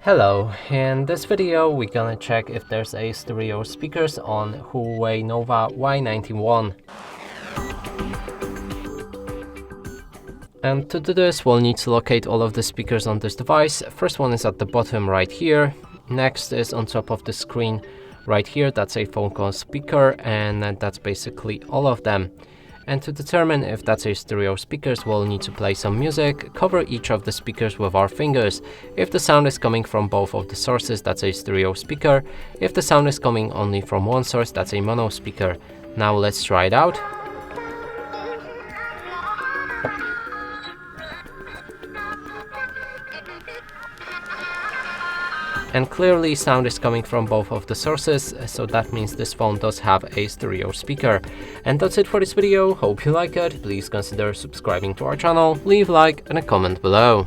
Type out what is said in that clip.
Hello, in this video we're gonna check if there's a stereo speakers on Huawei Nova Y91. And to do this we'll need to locate all of the speakers on this device. First one is at the bottom right here. Next is on top of the screen right here. That's a phone call speaker, and that's basically all of them. And to determine if that's a stereo speakers, we'll need to play some music, cover each of the speakers with our fingers. If the sound is coming from both of the sources, that's a stereo speaker. If the sound is coming only from one source, that's a mono speaker. Now let's try it out. And clearly sound is coming from both of the sources, so that means this phone does have a stereo speaker. And that's it for this video. Hope you like it. Please consider subscribing to our channel, leave a like and a comment below.